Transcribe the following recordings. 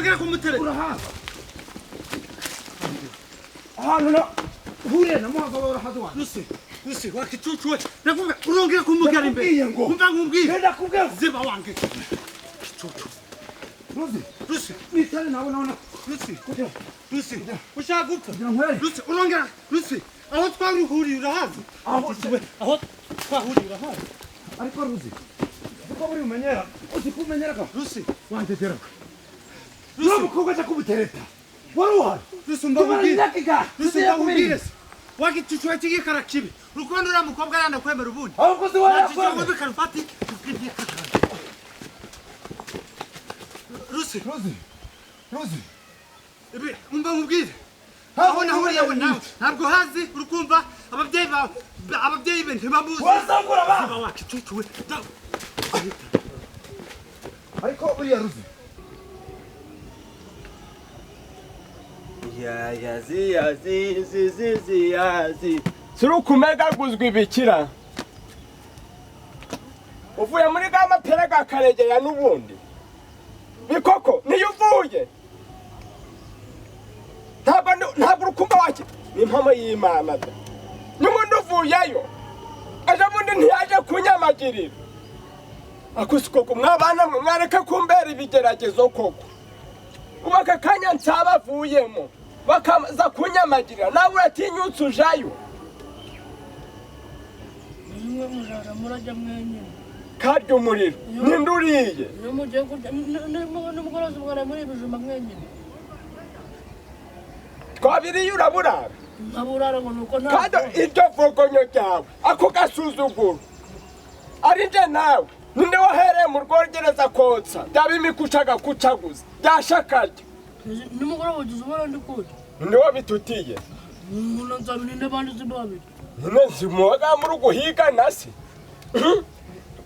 urongera kumutere urahaza ahantu na hure na muhaga urahaza wa Lucy wakichuchwe nakumva urongera kumugera imbere umva ngumbwire ndakubwira ziba wange Lucy nitale naona Lucy ushaka gupfa Lucy urongera Lucy aho twaruhuriye urahazi aho twahuriye urahazi ariko Lucy uko buri umenyera usikumenyera ka Lucy wantetera Lucy kuko chakubutereta waruha Lucy mbabwire wakichuchwe chigikara kibi rukondo ura mukobwa aranda kwemera ubundi ahubwo se warakwemera bikarufati Lucy ibi umva mubwire aho nahuriye we nawe ntabwo hazi urukumva ababyeyi be ntibamuzi wasangura ba wakichuchwe ariko uriya Lucy yazi surukumega guzwa ibikira uvuye muri gama perega karegeya nubundi bikoko niyo uvuye ntabwo urukumva waki impamo y'Imana da n'umuntu uvuyeyo aje bundi ntiyaje kunyamagirira akusikoko mwabana mwareka kumbera ibigeragezo koko ubaka kanya nsabavuyemo bakaza kunyamagirira nawe uratinyutse ujayo nimwe mujara murajya mwenyine karya umuriro ninde uriye mugiye kurya nimugorozi bwara muri bijuma mwenyine twabiriye uraburara aburara ngo nuko nta kandi iryo vogonyo ryawe ako gasuzuguro ari nje nawe ninde wahereye mu rwogereza kotsa byaba imikucaga kucaguza byashakarya nimugoroba ugize ubona ndi kurya ninde wabitutiye umuntu nzabininde bandi zibabiri none zimuwaga muri guhiga nasi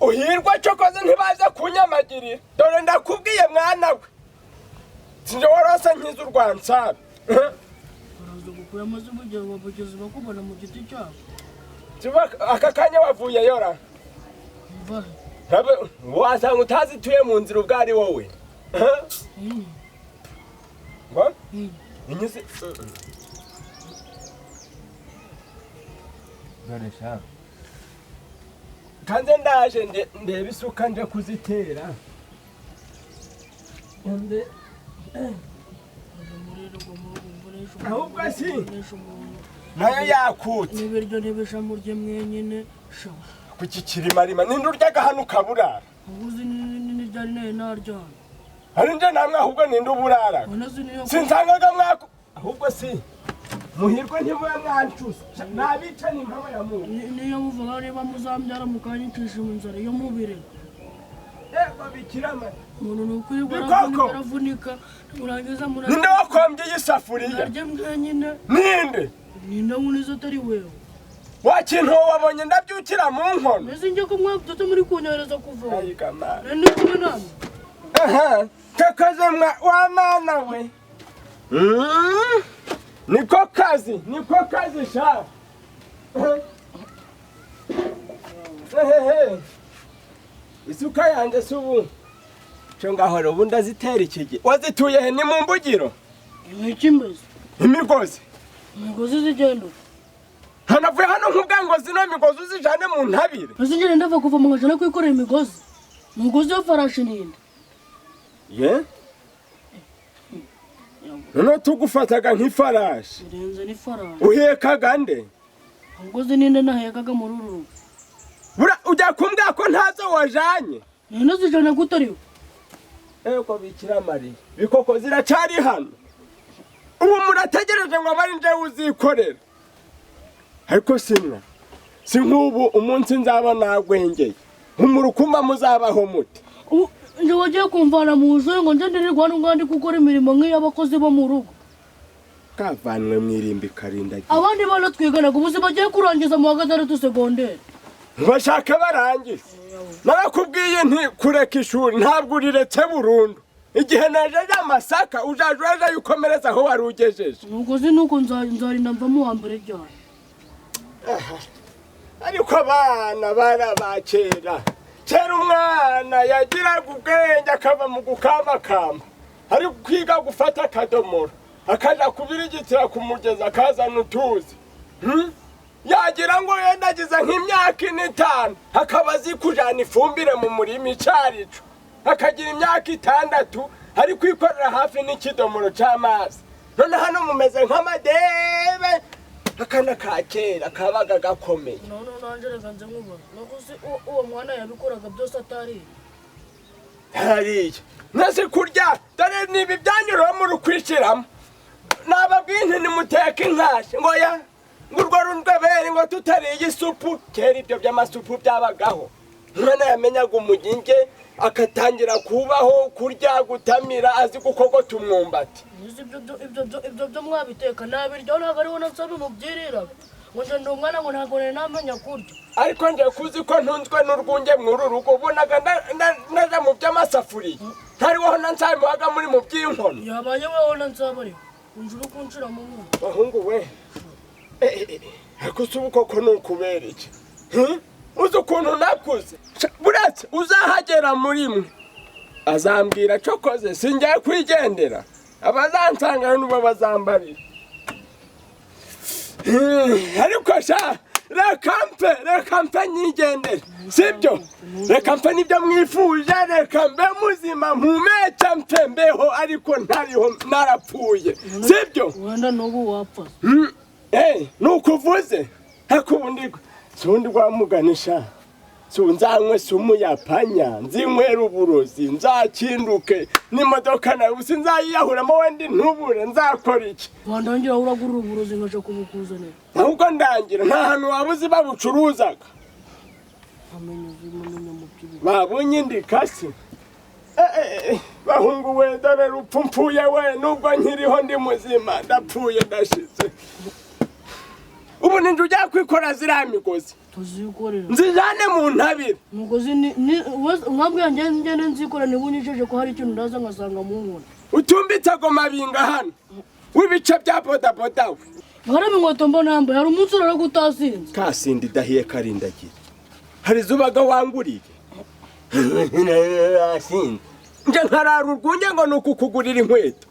uhirwa cyokoze ntibaze kunyamagirira dore ndakubwiye mwana we sinje warose nkiza urwansabe baraza gukura amazi bugiye babugeze bakubona mu giti cyabo aka kanya wavuye yora wasanga utazituye mu nzira ubwo ari wowe ngo inyuze dore sha kanze ndaje ndeba isuka nje kuzitera onde ahubwo si nayo yakutse n'ibiryo ntibisha murye mwenyine sha kuki kirimarima ninde uryaga hano ukaburara ubuzi n'iryari nayo naryana ari nje namwe ahubwo ninde uburara sinsangaga mwako ahubwo si muhirwe ntimuye mwancuza nabica n'impamo ya muntu niyo muvuga niba muzambyara mukanyicisha inzara iyo mubire babikirama umuntu nukwirirwa aravunika murangiza ninde wakombye iyi safuriya narye mwenyine ninde nkunizo atari wewe wakintu wabonye ndabyukira mu nkono mbese njye ko mwabyutse muri kunyohereza kuvoma ayigamana ni kumwe namwe kakoze wamana we niko kazi sha isuka yanjye subu cyo ngahora ubu ndazitera ikigi wazituye he ni mu mbugiro ikimeze imigozi zigenda hanavuye hano nk'ubwango zino migozi uzijane mu ntabire ntazingere ndava kuva mu ngajana kwikorera imigozi yo farashi ninde ye none tugufataga nk'ifarashi birenze n'ifarashi uhekaga nde umugozi ninde nahekaga muri uru rugo bura ujya kumbwira ko ntazo wajanye nino zijana gutariwe eko bikira Mariya bikoko ziracari hano ubu murategereje ngo abari nje uzikorera ariko simwa si nk'ubu umunsi nzaba nagwengeye nk'umurukumba muzabaho muti nje wagiye kumvana mu nzu ngo nje ndirirwa hano ngandi gukora imirimo nk'iy'abakozi bo mu rugo kavanwe mwirimbi karindagiye abandi bana twiganaga ubuzi bagiye kurangiza mu wa gatandatu segonderi bashaka barangiza narakubwiye nti kureka ishuri ntabwo uriretse burundu igihe najeje amasaka ujaje uraje yukomereza aho wari ugejeje umugozi nuko nzarinda mvamo uwa mbere ryari ariko abana barabakera kera umwana yagiraga ubwenge akava mu gukamakamba ari kwiga gufata akadomoro akaja kubirigitira ku mugezi akazana utuzi yagira ngo yendagize nk'imyaka 5 akaba azi kujana ifumbire mu murima icarico akagira imyaka 6 ari kwikorera hafi n'ikidomoro c'amazi none hano mumeze nk'amadebe akana kakera kabaga gakomeye none nanje reka nze nkuba nakuzi uwo mwana yabikoraga byose atari hariya nase kurya dore nibi byanyura mu rukwishiramo nababwinti nimuteka inkashi ngo ya ngurwo rundwebere ngo tutariye isupu kera ibyo by'amasupu byabagaho mwana yamenyaga umuginge akatangira kubaho kurya gutamira azi gukogota umwumbati ibyo byo mwabiteka nabiryo ntabwo ariho nasabe mubyiriraga ngo nje ndi umwana ngo ntabwo namenya kurya ariko nje kuzi ko ntunzwe n'urwunge mw'uru rugo ubonaga naja mu by'amasafuriya ntariho nansabimuhaga muri mu by'inkono yabaye weho nansabari unjuru kunshira mu nkono bahungu we ariko subu koko nukubera iki uzi ukuntu nakuze buretse uzahagera muri mwe azambwira cokoze singiye kwigendera abazansangana n'ubo bazambarira ariko sha reka mpe nyigendere sibyo reka mpe nibyo mwifuje reka mbe muzima mpumeke mpe mbeho ariko ntariho narapfuye sibyo wenda n'ubu wapfa nukuvuze hakubundi sundi rwamuganisha sunzanywe sumuyapanya nzinywera uburozi nzakinduke n'imodoka nawe sinzayiyahuramo wenda ntubure nzakora iki wandangira uragura uburozi ngaje kubukuzanira ahubwo ndangira nta hantu wabuzi babucuruzaga babunye indikasi bahungu we dore rupfu mpfuye we nubwo nkiriho ndi muzima ndapfuye ndashize ubu ninjye ujya kwikora ziriya migozi tuzikorera nzijane mu ntabire umugozi nkabwe ngende nzikora nibunyisheje ko hari ikintu ndaza ngasanga mu nkona utumbitse ago mabinga hano w'ibice bya bodaboda we harimo inkweto mbona yambaye hari umunsi urara gutasinze kasindi idahiye karindagira hari zubaga wanguriye nje nkarara urwunge ngo ni ukukugurira inkweto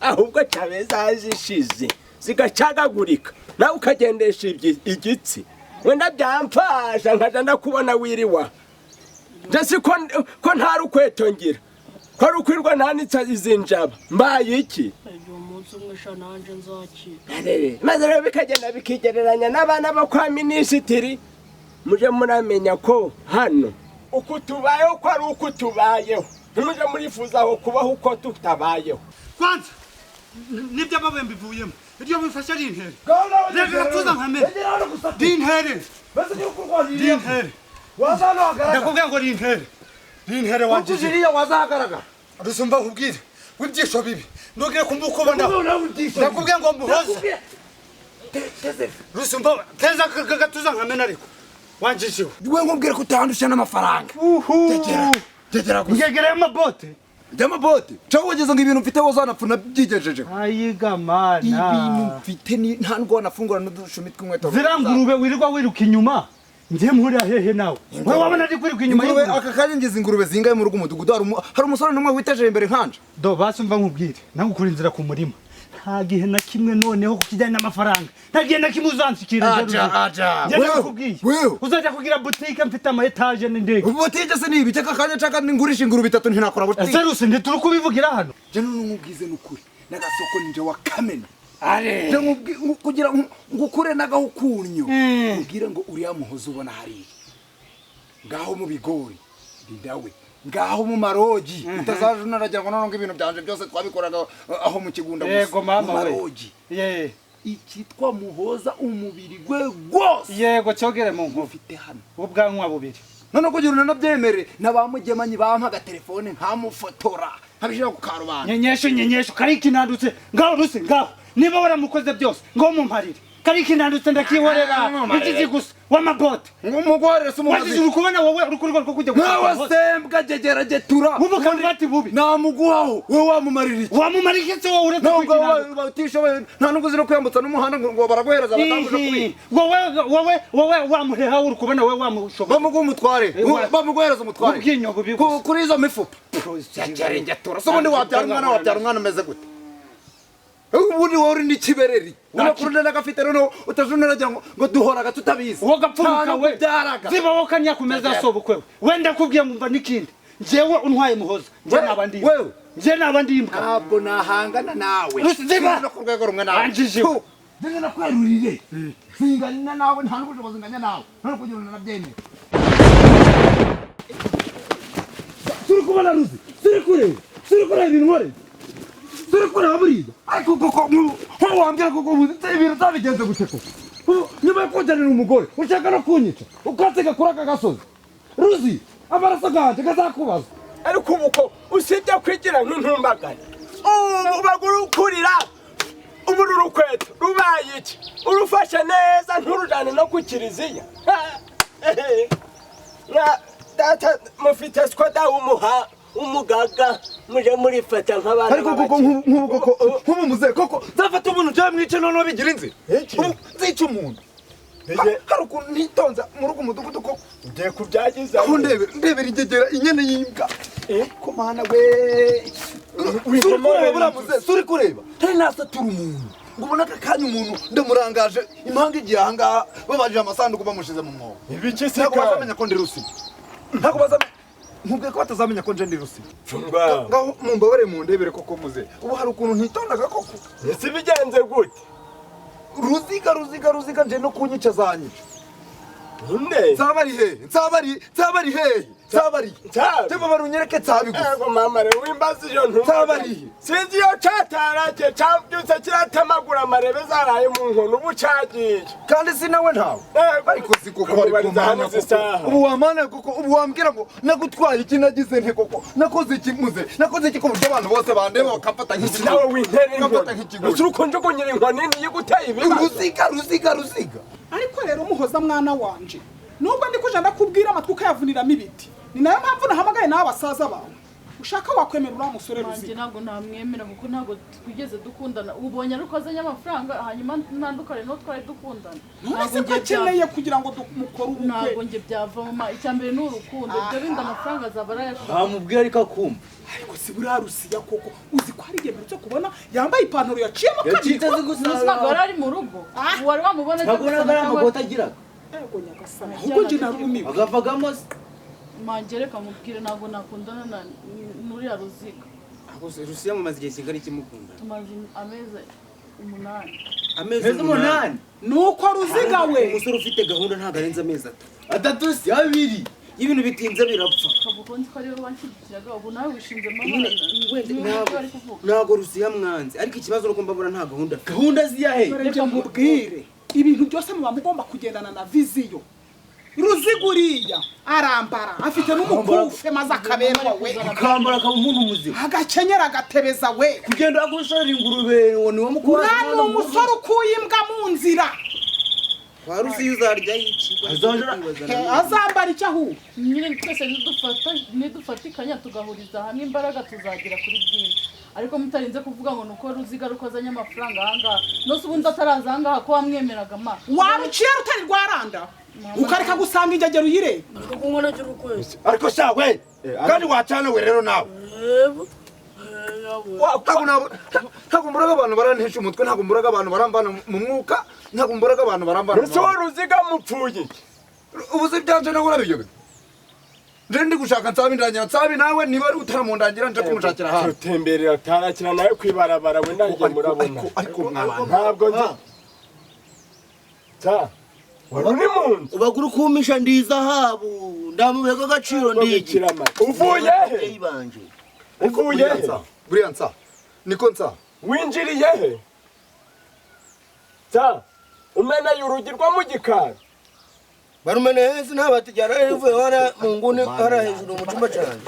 ahubwo cabe zazishize zigacagagurika nawe ukagendesha igitsi wenda byamfasha nkaja ndakubona wiriwa jasi ko ntari ukwetongira ko ari ukwirwa ntanitsa izinjaba mbaye iki umunsi umwe sha nanje nzakira maze rero bikagenda bikigereranya n'abana bo kwa minisitiri muje muramenya ko hano uko tubayeho ko ari uko tubayeho ntimuje murifuzaho kubaho uko tutabayeho kwanza nibyo amabuye mbivuyemo iryo bifasha ari intere reka tuza nkamera dintere dintere ndakubwira ngo dintere wanjije kuziriya wazagaragara rusumba nkubwire w'ibyisho bibi ndogere kumva uko ubona ndakubwira ngo muhoze rusumba teza gatuza nkamena ariko wanjishiwe we nkubwire ko utandusha n'amafaranga tegera ngegere amabote Jamabote, chawo wageze ngo ibintu mfite wazanapfuna byigejeje. Ayiga mana. Ibintu mfite ni nta ngo nafungura n'udushumi tw'inkweto. Zirangurube wirirwa wiruka inyuma. Nje mpurira hehe nawe. Wewe wabona ndi kwiruka inyuma y'ingurube. Aka kanyingiza ingurube zingaye mu rugo umudugudu hari umusore numwe witeje imbere nkanje. Do basumva nkubwire. Nagukura inzira ku murima. Nta gihe na kimwe noneho kukijyana n'amafaranga. Nta gihe na kimwe uzansikira aja. Wewe uzajya kugira boutique mfite ama etage n'indege. Boutique se nibi cyaka kanya caka ngurisha ingurube 3 ntinakora boutique. Seruse ndi turi kubivugira hano. Je n'umubwize n'ukuri. Nagasoko ninje wa kamena. Are. Je kugira ngukure nagahukunyo. Ubwire ngo uri yamuhoza ubona hari. Ngaho mu bigori. Ndidawe. Ngaho mu maroji utazaje unaragira ngo nononga ibintu byanje byose twabikoraga aho mu kigunda gusa yego mama we maroji ikitwa muhoza umubiri gwe gose yego cyogere mu nkufite hano ubwanwa bubiri none kugira unabyemere nabamugemanyi bampa telefone nkamufotora nkabishira ku karubanda nyenyesho kari kinandutse ngaho ruse ngaho niba waramukoze byose ngo mumparire kariki ndandutse ndakihorera ikizi gusa w'amabote umugore se umuhazi wagize urukubona wowe urukurwa rwo kujya nawe sembwa gegera getura ubu kandi bubi namuguhaho we wamumarira iki wamumarira iki wowe uretse ntabwo batishoboye nta nubwo zino kwambutsa n'umuhanda ngo baraguhereza abatanguje kuri wowe wamuheha urukubona wowe wamushoboye bamuguha umutware bamuguhereza umutware kuri izo mifupa gegera getura so ubundi wabyara umwana umeze gute ubundi wowe uri n'ikibereri unakurunda n'agafite rero utajunera ngo duhoraga tutabizi uwo gapfuruka we ziba wowe kanya kumeza sobukwe wenda kubwiye mumva n'ikindi njyewe untwaye muhoza njye naba ndimbwa ntabwo nahangana nawe ziba no ku rwego rumwe nawe anjijeho ndetse nakwerurire singana nawe nta n'ubushobozi nganya nawe nta kugira ngo nabyemere turi kubona ruzi turi kureba ibintu nkore turi kureba buriya ariko koko wambwira koko ibintu utabigenze gute koko nyuma yo kujyanira umugore ushaka no kunyica ukatega kuri aka gasozi ruzi amaraso ganje kazakubaza ariko ubuko usibye kwigira nk'intumbagara ubagura ukurira ubura urukweto rubaye iki urufashe neza nturujane no ku kiliziya data mufite skoda umugaga muje murifata nk'abantu ariko koko nk'umuze koko zafata umuntu cyo mwice none bigira inzi zica umuntu hari ukuntu ntitonza muri ugu mudugudu ko ugiye kubyagiza aho ndebera ingegera inyene y'imbwa ko mana we suri kureba ntari nasatura umuntu ngo ubona aka kanya umuntu ndamurangaje impanga igihe ahangaha babajije amasanduku bamushize mu mwobo ntabwo bazamenya ko ndi rusi ntabwo bazamenya nkubwiye ko batazamenya ko nje ndi rusi ngaho mumbabare mu ndebere koko muze ubu hari ukuntu ntitondaga koko ese bigenze gute ruziga nje no kunyica zanyica nde nzabari hehe Tema barunyereke tabi gusa. Ego mama re wimbazi yo ntumva. Tabari. Sinzi yo catarake cyuze kiratamagura marebe zaraye mu nkono ubucagiye. Kandi sinawe ntawe. Ariko sikuko bari kumana. Ubu wamana kuko ubu wambwira ngo nagutwaye iki nagize nte koko. Nakoze iki muze. Nakoze iki ko abantu bose bandeba bakafata nk'iki. Nawe wintere bakafata nk'ikigori. Uruko nje kunyira inkoni niyo guteye ibiba. Rusiga. Ariko rero umuhoza mwana wanje. Nubwo ndi kuja ndakubwira amatwi ukayavuniramo ibiti. Ni nayo mpamvu nahamagaye nawe abasaza bawe. Ushaka wakwemera uriya musore Ruziga? Ntabwo namwemera kuko ntabwo twigeze dukundana. Ubonye ariko azanye amafaranga hanyuma ntandukane no twari dukundana. Ntabwo ngiye keneye kugira ngo mukore ubukwe. Ntabwo ngiye byava mama. Icyambere ni urukundo. Ibyo bindi amafaranga azabara yashaka. Bamubwira ariko akumva. Ariko si buriya Rusiga koko uzi ko hari igihe cyo kubona yambaye ipantaro yaciyemo kabiri. Ntabwo ari mu rugo. Wari wamubona ntabwo nagara amagota agira. Ego nyagasana. Ahubwo nje narumiwe. Agavagamo Mangereka mubwire ntabwo nakundana na nuriya Ruziga. Akose Rusiya mumaze igihe kingana ikimukunda. Tumaze amezi 8. Amezi 8. Nuko Ruziga we. Umusore ufite gahunda ntago arenza amezi 3 si 2. Ibintu bitinze birapfa. Kabuko nzi ko ari banshyigikiraga ubu nawe wishinze mama. Ntago Rusiya mwanze ariko ikibazo uko mbabura nta gahunda. Gahunda ziyahe? Reka mubwire. Ibintu byose muba mugomba kugendana na viziyo. Ruziguriya arambara afite n'umukufe maze akaberwa we akambara ka umuntu muzima agakenyera agatebeza we kugenda agushora ingurube ni wo mukora nani umusore ukuyimbwa mu nzira wa Rusiya uzarya iki azambara icyahu nyine twese nidufatikanya tugahuriza hamwe imbaraga tuzagira kuri byinshi ariko mutarinze kuvuga ngo nuko Ruziga rukozanya amafaranga ahangaha no subundi ataraza ahangaha ko wamwemeraga ma waruciye rutari rwaranda ukareka gusanga ingegero uyire kunkona cyo rukwezi ariko sha we kandi wacana we rero nawe ntabwo mburaga abantu barantesha umutwe ntabwo mburaga abantu barambana mu mwuka ntabwo mburaga abantu barambana Ruziga mupfuye ubuze byanje nawe urabiyobe ndi gushaka nsabi nawe niba ari utaramundangira nje kumushakira hano utemberera tarakira nawe kwibarabara we nanjye murabona ariko mwana ntabwo nzi Waruni munsi ubagura kumisha ndizahabu ndamubeka agaciro ndiki uvuye he uvuye he buriya nsa niko nsa winjiriye he umena y'urugi rwa mu gikari barumene hezi ntabatijyara rivuye hara mu nguni hara hejuru mu cyumba cyane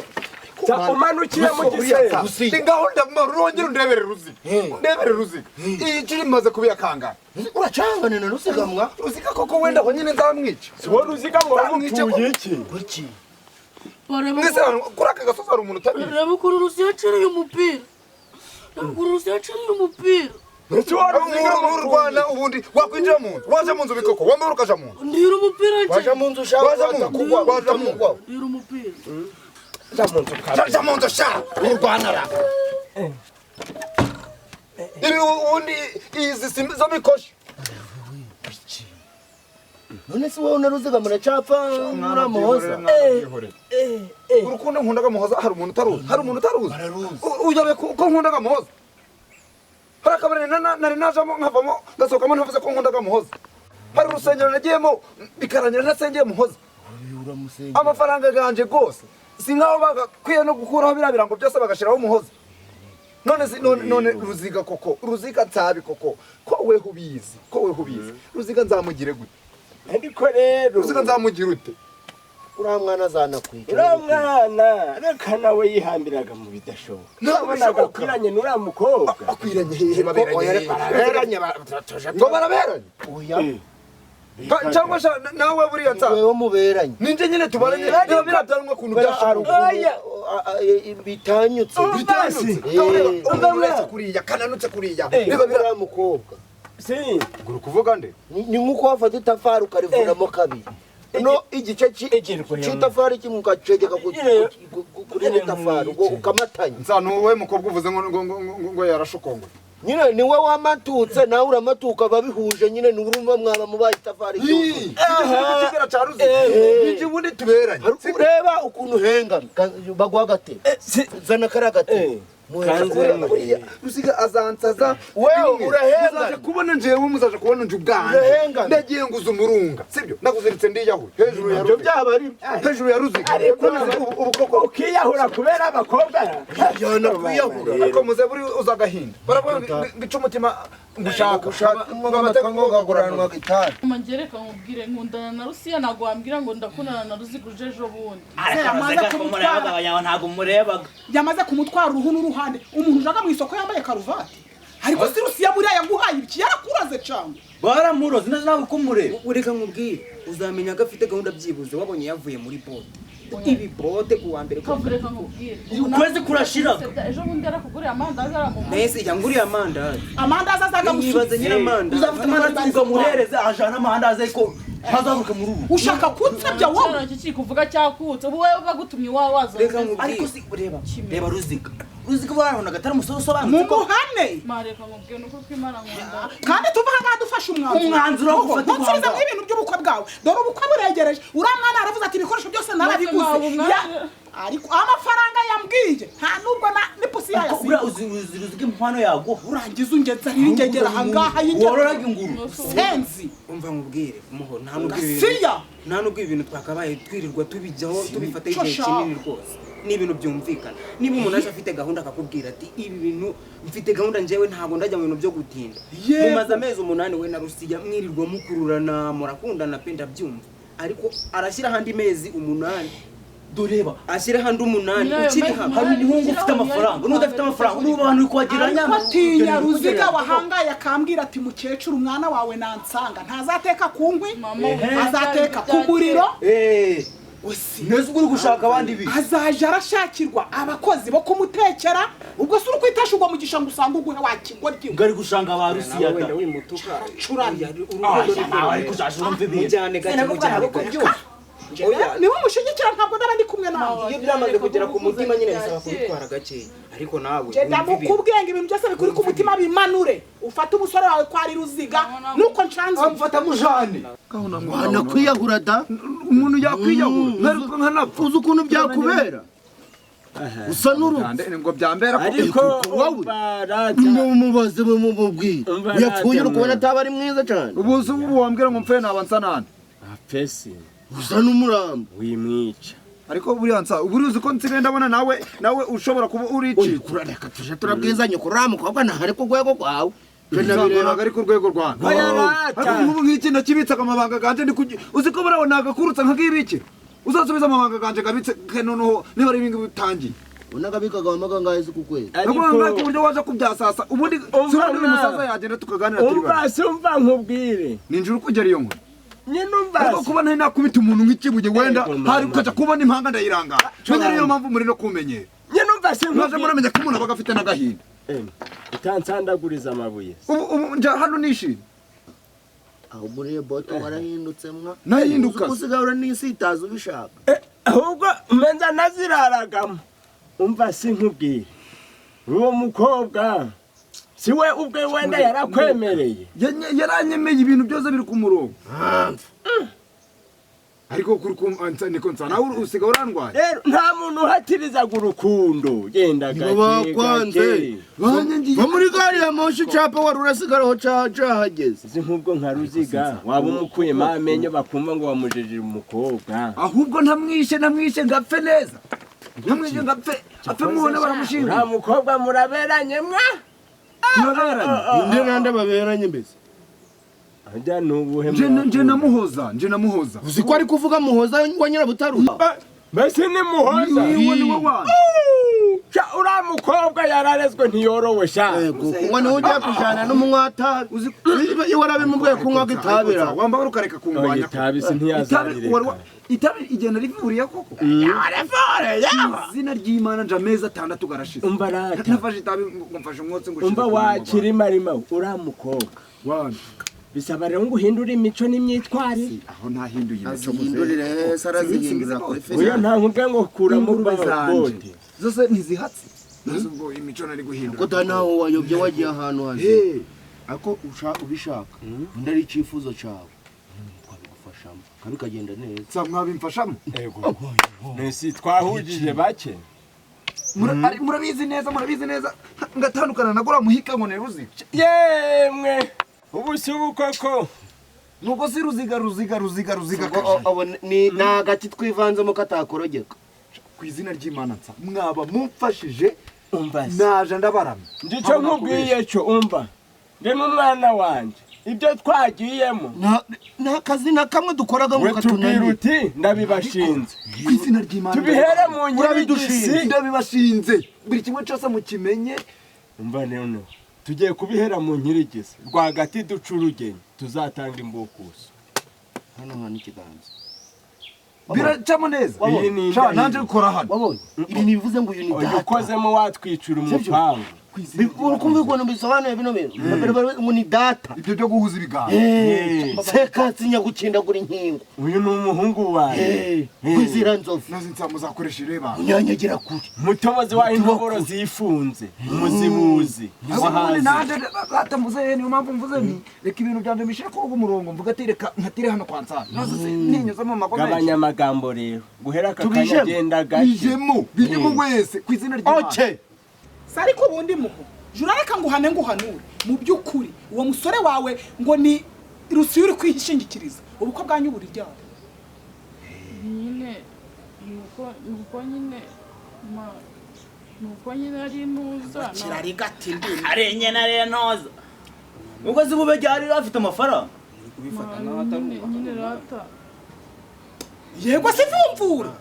umanukire mu gisenge ni gahunda rongera undebere ruziga undebere ruziga iyi ciri maze kubiya kangana uracangana na ruziga mwa ruziga koko wenda ko nyine nzamwica siwo ruziga ngo wamutuye iki mwese kuri aka gasozi hari umuntu utabizi reba ukuntu Rusi yacereye umupira ukuntu Rusi yacereye umupira mu Rwanda ubundi wakwinjira mu nzu waje mu nzu bikoko wambaye ukaja mu nzu ndira umupira waje mu nzu ushaka kugwa waje mu nzu ndira umupira jaja mu nzu sha urwanara ibi ubundi izi simbi zo mikoshi none si wowe na ruziga muracapfa muramuhoza urukundo nkundaga muhoza hari umuntu utaruzi uyobe ko nkundaga muhoza hari akabari nari najamo nkavamo ngasohokamo ntavuze ko nkundaga muhoza hari urusengero nagiyemo bikarangira ntasengeye muhoza amafaranga ganje rwose si nkaho bagakwiye no gukuraho biriya birango byose bagashiraho umuhoza none ruziga koko ruziga nsabi koko ko weho ubizi ruziga nzamugire gute ariko rero ruziga nzamugira ute uriya mwana azanakwita uriya mwana reka nawe yihambiraga mu bidashoboka nabonaga akwiranye n'uriya mukobwa akwiranye hehe baberanye ngo baraberanye cyangwa nawe buriya nsa wewe muberanye ninje nyine tubaranye niba birabyanwa kuntu byasharuye bitanyutse uretse kuriya kananutse kuriya niba uriya mukobwa si guru kuvuga nde ni nk'uko wafata itafari ukarivunamo kabiri no igice cy'itafari kimwe ukacegeka kuri itafari ukamatanya nsa nuwe mukobwa uvuze ngo yarashokongwe nyine niwe wamatutse nawe uramatuka babihuje nyine n'urumva mwaba mubaye itafari cyose kigera caruzi bije ubundi tuberanye reba ukuntu henga bagwa gate zana karagate rusiga azansaza wewe urahenga muzaje kubona njewe muzaje kubona nje ubwanjye ndagiye nguza umurunga sibyo ndakuziritse ndiyahuye hejuru ya ruziga byabari hejuru ya ruziga ubukoko ukiyahura kubera abakobwa yana kwiyahura ariko muze buri uzagahinda baravuga ngica umutima ngushaka amateka ngo gaguranwa gitari mangereka nkubwire nkundana na Rusiya ntago wambwira ngo ndakundana na Ruziga uje ejo bundi ntago murebaga yamaze kumutwara uruhu n'uruhande umuntu ujaga mu isoko yambaye karuvati ariko si Rusiya buriya yaguhaye ibiki yarakuraze cyangwa baramuroze neza nabo kumureba ureka nkubwire uzamenya ko afite gahunda byibuze wabonye yavuye muri bote ibi bote kuwa mbere kavureka nkubwire ukwezi kurashiraga ejo bundi yarakuguriye amandazi aramuha nese yanguriye amandazi azaga musubiza nyine amandazi uzafite amandazi ukamuhereze ajana amandazi ariko hazaruke mu rubu ushaka kunsebya wowe iki kuvuga cyakutse ubu wewe bagutumye waza ariko si reba ruziga barabona gatari umusoro sobanutse ko muhane mareka nkubwire nuko kwimana nkunda kandi tuva hanga dufashe umwanzuro wo gufata umuhanzi ibintu by'ubukwe bwawe dore ubukwe buregereje uramwana aravuze ati ibikoresho byose narabiguze ariko amafaranga yambwiye nta nubwo ni pusi yayasize ruziga impano yaguha urangiza ungeza ringegera ahangaha wororaga inguru senzi umva nkubwire muho nta nubwo ibintu twakabaye twirirwa tubijyaho tubifata igihe kinini rwose ni ibintu byumvikana niba umuntu aje afite gahunda akakubwira ati ibi bintu mfite gahunda njyewe ntabwo ndajya mu bintu byo gutinda mumaze amezi 8 we na Rusiya mwirirwa mukururana murakundana pe ndabyumva ariko arashyira handi mezi 8 doreba ashyira handi 8 ukiri hamwe hari umuhungu ufite amafaranga n'udafite amafaranga n'ubu abantu kwagiranya atinya Ruziga wahangaye akambwira ati mukecuru umwana wawe nansanga ntazateka ku nkwi azateka ku muriro neza uri gushaka abandi bi azaje arashakirwa abakozi bo kumutekera ubwo suri kwitashurwa mu gishango usanga uguhe wakingwa ryo ngari gushanga ba Rusiya wenda wimutuka curanya ariko uzashura mve mujyane gake niwe mushigikira ntabwo ndabandi kumwe nawe iyo byamaze kugera ku mutima nyine bisaba kubitwara gake ariko nawe genda mukubwenge ibintu byose bikuri ku mutima bimanure ufate umusore wawe kwa ari Ruziga nuko nshanze amfata mujane wana kwiyahura da umuntu yakwiyahura ngaruka nkanapfa uzi ukuntu byakubera usa n'urundi ngo byambera ariko wowe mubaze mubwire yapfuye ukubona ataba ari mwiza cyane ubuze ubu wambwira ngo mpfe naba nsa nande pesi usa n'umurambo wimwica ariko buriya nsa uburuzi ko nsigaye ndabona nawe ushobora kuba urici kurareka tuje turabwizanye kurara mukobwa ntahari ku rwego rwawe ntabwo ari ku rwego rwanjye ariko nk'ubu nk'ikintu kibitsaga amabanga ganje uzi ko buriya nagakurutsa nk'akibiki uzasubiza amabanga ganje gabitse noneho niba ari ibingi bitangiye unagabikaga wamaga ngahe ku kwezi ariko ngako uburyo waje kubyasasa ubundi sura n'umusaza yagenda tukaganira turi umva sumva nkubwire ninjuru kugera iyo nkuru nyine umva ariko kuba ntari nakubita umuntu nk'ikibuge wenda hari ukaja kubona impanga ndayiranga cyane niyo mpamvu muri no kumenyera nyine umva mwaje muramenya ko umuntu abaga afite n'agahinda utansandaguriza amabuye ubu nja hano nishimye aho muri boto warahindutse mwa nahinduka usigara n'isitaza ubishaka ahubwo menza naziraragamo umva sinkubwire uwo mukobwa siwe ubwe wenda yarakwemereye yaranyemeye ibintu byose biri ku murongo ariko kuri niko nsa nawe usiga urandwaye rero nta muntu uhatirizaga urukundo genda gake ba muri gari ya moshi capa wari urasigaraho cahageze izi nk'ubwo nka ruziga waba umukuyemo amenyo bakumva ngo wamujeje umukobwa ahubwo ntamwishe ngapfe neza ntamwishe ngapfe apfe muhona baramushinga nta mukobwa muraberanye mwa turaberanye inde nande baberanye mbese ajya nubuhe nje namuhoza uzi ko ari kuvuga muhoza wa nyirabutaruha mbese ni muhoza uriya mukobwa yararezwe ntiyorowe sha kunywa niho ugiye kujana n'umwata uzi iyo warabimubwiye kunywa gitabira wamba ukareka kungwanya itabi si ntiyazabireka itabi igenda rivuriye koko izina ry'Imana nje amezi 6 garashize umva rata nafashe itabi ngumfashe umwotsi ngo umva wakirimarima uriya mukobwa wana bisaba rero ngo uhindure imico n'imyitwarire aho ntahinduye imico azihindurire sarazihindura ko uyo nta nkubwe ngo kuramo bote zose ntizihatse ubwo imico nari guhindura ko naho wayobye wagiye ahantu haje ako ubishaka ndari icifuzo cawe twabigufashamo kandi kagenda neza mwabimfashamo yego nesi twahujije bake murabizi neza ngatandukana nagura muhika ngo neruzi yemwe ubu si ubukoko nuko si ruziga abo ni nagati twivanzemo katakorogeka ku izina ry'Imana nsa mwaba mumfashije umva naje ndabaramye ndico nkubwiye cyo umva ndi n'umwana wanje ibyo twagiyemo nta kazi na kamwe dukoraga mu katunani uti ndabibashinze ku izina ry'Imana tubihere mu nyirabidushinze ndabibashinze buri kimwe cyose mukimenye umva none tugiye kubihera mu nkirigeze rwagati duca urugendo tuzatanga imbukuso hano hano ikiganza biracamo neza sha nanje gukora hano wabonye ibi nibivuze ngo uyu ni data ukozemo watwicura umupangu urukumva ukuntu bisobanuye bino bintu ngo ni data ibyo byo guhuza ibiganza seka sinyagukindagura inkingo uyu ni umuhungu wawe kwizira nzovu nazi nsamuzakoresha ireba unyanyagira kuri mutobozi wa intoboro zifunze umuzibuzi wahazi nande batamvuze niyo mpamvu mvuze nti reka ibintu byanje mishire ko umurongo mvuga ati reka nkatire hano kwa nsana nazo ninyoza mu makomeye gabanyamagambo rero guhera kakanya genda gace bijemo wese ku izina ry'Imana sari ko bundi muho jura reka nguhane nguhanure mu byukuri uwo musore wawe ngo ni rusi uri kwishingikiriza ubuko bwanyu buri ryari nyine nuko nyine ari nuza kirari gati ndi arenye na renoza ubwo zibube ryari afite amafaranga kubifata nyine rata yego se vumvura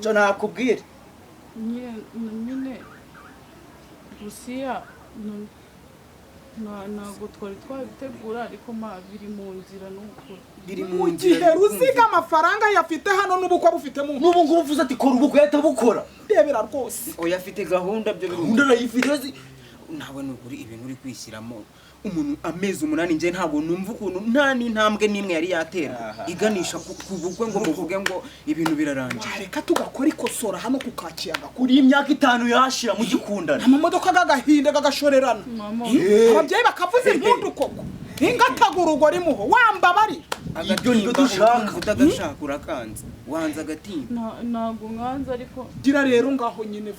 cyo nakubwira nyine Rusiya ntabwo twari twabitegura ariko biri mu nzira n'ukuri biri mu nzira ruziga amafaranga yafite hano n'ubukwe bufite mu n'ubu ngubu uvuze ati kora ubukwe yatabukora ndebera rwose oya afite gahunda byo gahunda arayifite nawe n'ukuri ibintu uri kwishyiramo umuntu amezi 8 nje ntabwo numva ukuntu nta n'intambwe nimwe yari yatera iganisha ku bukwe ngo muvuge ngo ibintu birarangiye reka tugakora ikosora hano kukakiyaga kuri imyaka 5 yashira mu gikundana amamodoka gagahinda gagashorerana ababyeyi bakavuza impundu koko ingatagura uri muho wamba bari ibyo nibyo dushaka utagashaka urakanze wanza agatimba ntabwo nganza ariko gira rero ngaho nyine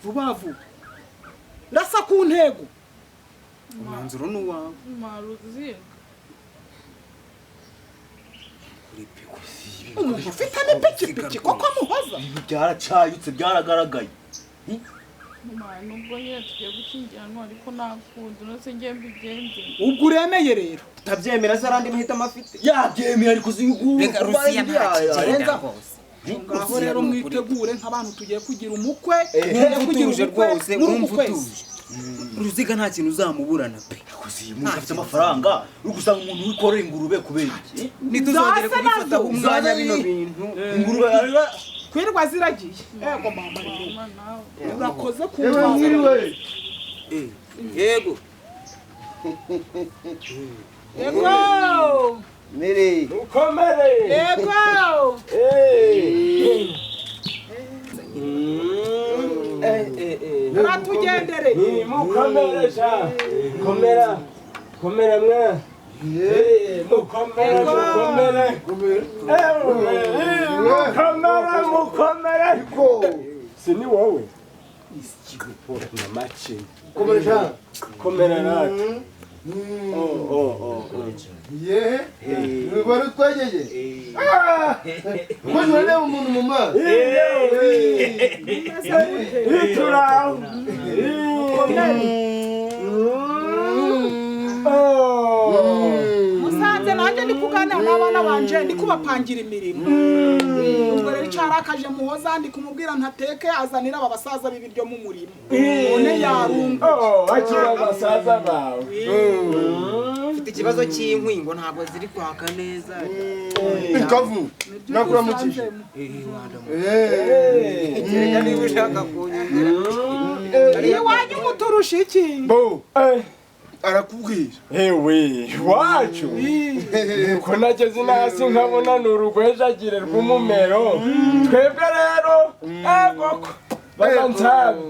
vuba vuba rasa ku ntego umwanzuro ni uwawe maruziga umuntu ufite n'ipikipiki koko muhoza byaracayutse byaragaragaye nubwo nyine tugiye gukingiranwa ariko nakundi nose ngiye mbigenze ubwo uremeye rero utabyemera se arandi mahitamo afite yabyemeye ariko reka Rusiya ntakigenza ngaho rero mwitegure nk'abantu tugiye kugira umukwe utuje rwose urumva utuje Ruziga nta kintu uzamuburana pe umuntu afite amafaranga uri gusanga umuntu wikorera ingurube kubera iki nituzongere kubifata umwanya bino bintu ingurube kwirwa ziragiye yego mama urakoze yego yego Miri ukomere yego uratugendere mukomere sha komera komera mwa mukomere sini wowe na machi komera sha komera nati wari utwegeje ukoze urebe umuntu mu maso ituraho musanze nanjye ndi kuganira n'abana banje ndi kubapangira imirimo ubwo rero icarakaje muhoza ndi kumubwira ntateke azanira aba basaza b'ibiryo mu murimo none yarunga akira abasaza bawe ufite ikibazo cy'inkwi ngo ntabwo ziri kwaka neza ikavu nakuramukije kereka niba ushaka kunyongera iwanyu muturusha iki bo arakubwira ewe wacu ko nageze hasi nkabona ni urugwejagire rw'umumero twebwe rero egoko babansabe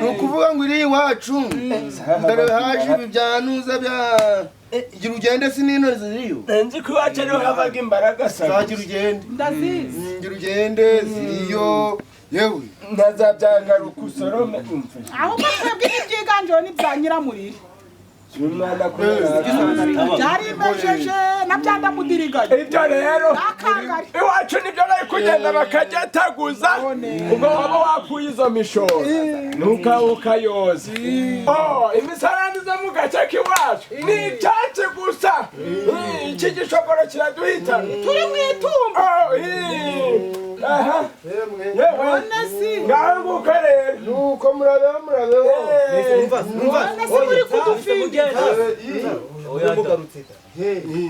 ni ukuvuga ngo iri iwacu dore haje ibi byanuza bya gira ugende sinino ziriyo nzi ko iwacu ariho havaga imbaraga zagira ugende ndazizi gira ugende ziriyo yewe ntazabyagaruka usorome umfashe ahubwo twebwe n'ibyiganjeho n'ibya nyiramurire umwana kubera byarimejeje na byandamudiriganya ibyo rero nakangari iwacu nibyo bari kugenda bakajyataguza ubwo waba wakuye izo mishoro ntukayoza imisarani zo mu gace k'iwacu ni icyatsi gusa iki gishokoro kiraduhitana turi mu itumba ngaho nguko rero nuko murabeho none se muri kudufindira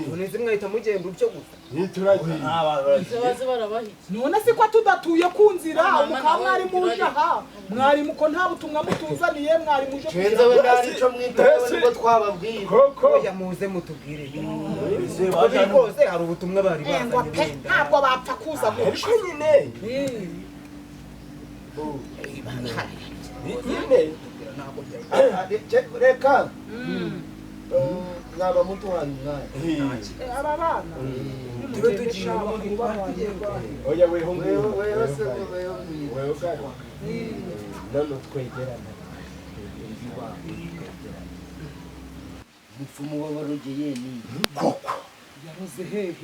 none mwahita mugenda utyo gusa none se ko tudatuye ku nzira mukaba mwari muje aha mwari muko nta butumwa mutuzaniye mwari muje kenze we ndarico mwitawe nibwo twababwiye koko oya muze mutubwire bari rwose hari ubutumwa bari bazanye ntabwo bapfa kuza ariko nyine reka mwaba mutuhanye mwanya aba bana tube tugiye oya weho wewe se wewe ugari none twegerana mupfumu w'abarogeye ni koko yaroze hehe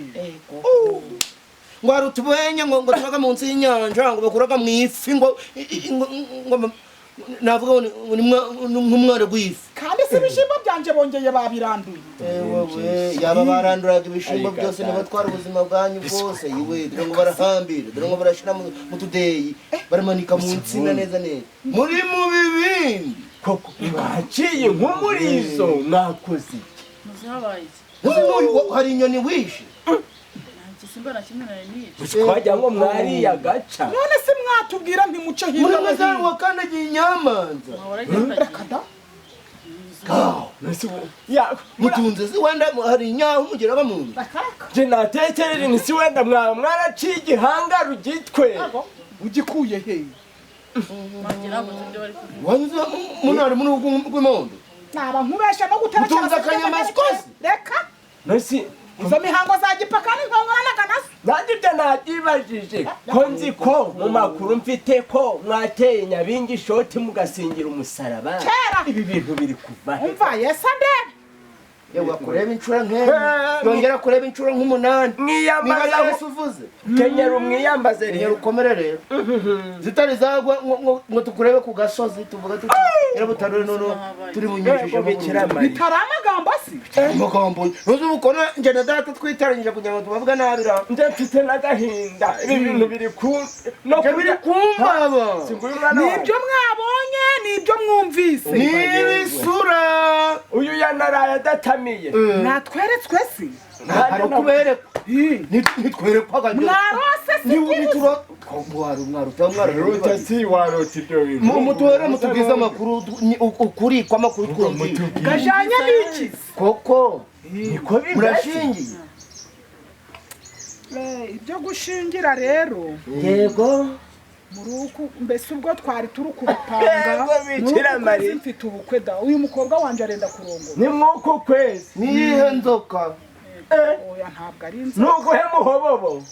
ngo hari utubenye ngo tubaga munsi y'inyanja ngo bakuraga mu ifi ngo navuga nk'umwaro w'ifi kandi si ibishimbo byanje bongeye babiranduye ewe yaba baranduraga ibishimbo byose nibatwara ubuzima bwanyu bwose yiwe dore ngo barahambira dore ngo barashira mu tudeyi baramanika mu nsina neza neza muri mu bibindi koko baciye nk'umurizo mwakoze muzabaye hari inyoni wishe igisimba na kimwe nari nice twajya ngo mwari agaca none se mwatubwira ntimuce muri hirya no mazari hino wakandagiye inyamanza reka da mutunze si wenda hari inyahu mugeraga mu nda je natekereje ni si wenda mwaba mwaraciye igihanga rugitwe ugikuye he wanyuze munari muri rw'imondo naba nkubesha no guterekera mutunze akanyamasyo kose reka nasi izo mihango za gipaka n'inkongoranaga nazo nanjye ibyo nabyibajije ko nzi ko mu makuru mfite ko mwateye nyabingi ishoti mugasingira umusaraba kera ibi bintu biri kuva he umva yesa ndebe yewe kureba inshuro nk'ebyiri yongera kureba inshuro nk'umunani niba ari wese uvuze kenyera umwiyambaze kenyera rero ukomere rero zitari zagwa ngo tukurebe ku gasozi tuvuga tuti nyirabutarure none turi mu nyijije Bikira Mariya bitari amagambo asi amagambo ntuzi ubukona njye na data twitaranyije kugira ngo tubavuga nabi ra nje mfite n'agahinda ibi bintu biri ku no biri kumbaba nibyo mwabonye nibyo mwumvise n'ibisura uyu yanaraye adatamiye natweretswe si hari ukuberekwa ntitwerekwaga mwarose si ruta si warota ibyo bintu mutuhere mutubwize amakuru ukuri kw'amakuru twumvise gajanye n'iki koko niko bimeze murashingiye ibyo gushingira rero yego muruku mbese ubwo twari turi kubipanga Yego, Bikira Mariya. mfite ubukwe da uyu mukobwa wanje arenda kurongora ni mwuko kwezi niyihe nzoka oya ntabwo ari inzu nuguhe muhobobo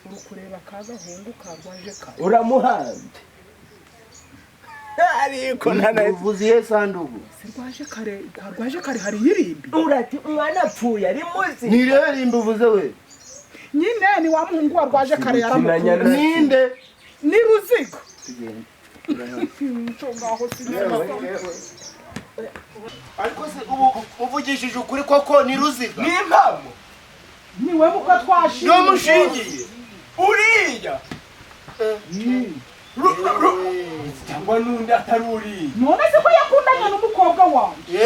uri kureba akagahungu karwaje kare uramuhambye ariko uvuze iye sandugu rwaje kare hari yirimbi urati umwana apfuye ari muzi nirihe rimbi uvuze we nyine ni wa muhungu wa rwaje kare yaramukunda ninde ni ruziga ngaho ariko se ubu uvugishije ukuri koko ni ruziga ni impamo niwe muko twashingiye niwe mushingiye uriya cyangwa n'undi atari uriya none se ko yakundanye n'umukobwa wanjye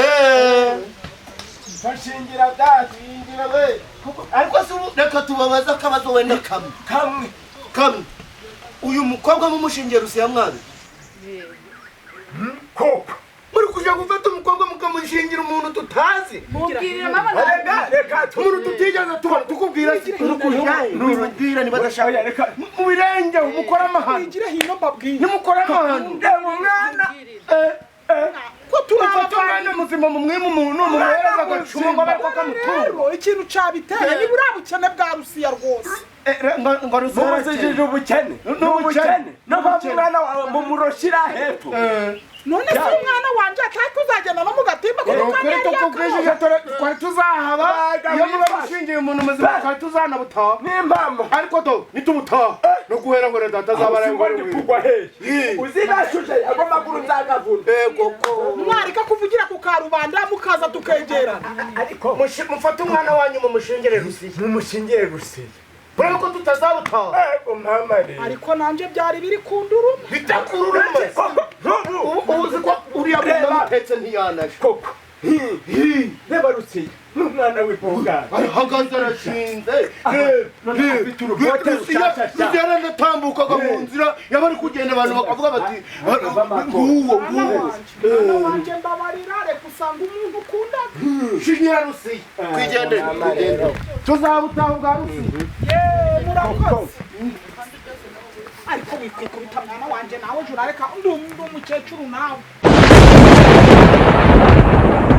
fashingira dati yinjira we ariko se ubu reka tubabaza akabazo wenda kamwe uyu mukobwa mumushingiye rusiya mwabe koko muri kuja gufata umukobwa mukamushingira umuntu tutazi mubwirire mama reka umuntu tutigeze tubona tukubwira nurubwira niba adashaka mu birenge mukora amahano igire hino mbabwire nimukora amahano umwana ko turafata umwana muzima mumwima umuntu mumuhereza agacuma ngo bariko kamutunga rero ikintu cabiteye ni buriya bukene bwa rusiya rwose ngo rusiya mumuzijije ubukene n'ubukene no kwa umwana wawe mumuroshira hepfo none se umwana wanje atari kuzagenda no mu gatimba twari tuzahaba iyo muba mushingiye umuntu muzima twari tuzanabutaha n'impamvu ariko do nitubutaha no guhera ngo data azabara ngo ndi kugwa hehe uzibashuje ago maguru nzagavuna mwarika kuvugira ku karubanda mukaza tukegerana ariko mufate umwana wanyu mumushingire rusiya mumushingire rusiya kubera ko tutazabutaha mama rero ariko nanje byari biri kunduruma bitakururuma uzi ko uriya muntu amutetse ntiyanaje koko reba rusiya n'umwana w'ipogara arahagaze arashinze rusiya aranatambukaga mu nzira yaba ari kugenda abantu bakavuga bati nguwo mwana wanje mbabarira reka usanga umuntu ukundaga shinyira rusiya twigendere tuzabutaha bwa rusiya murakoze ariko wikwikubita mwana wanje nawe jura reka ndi umukecuru nawe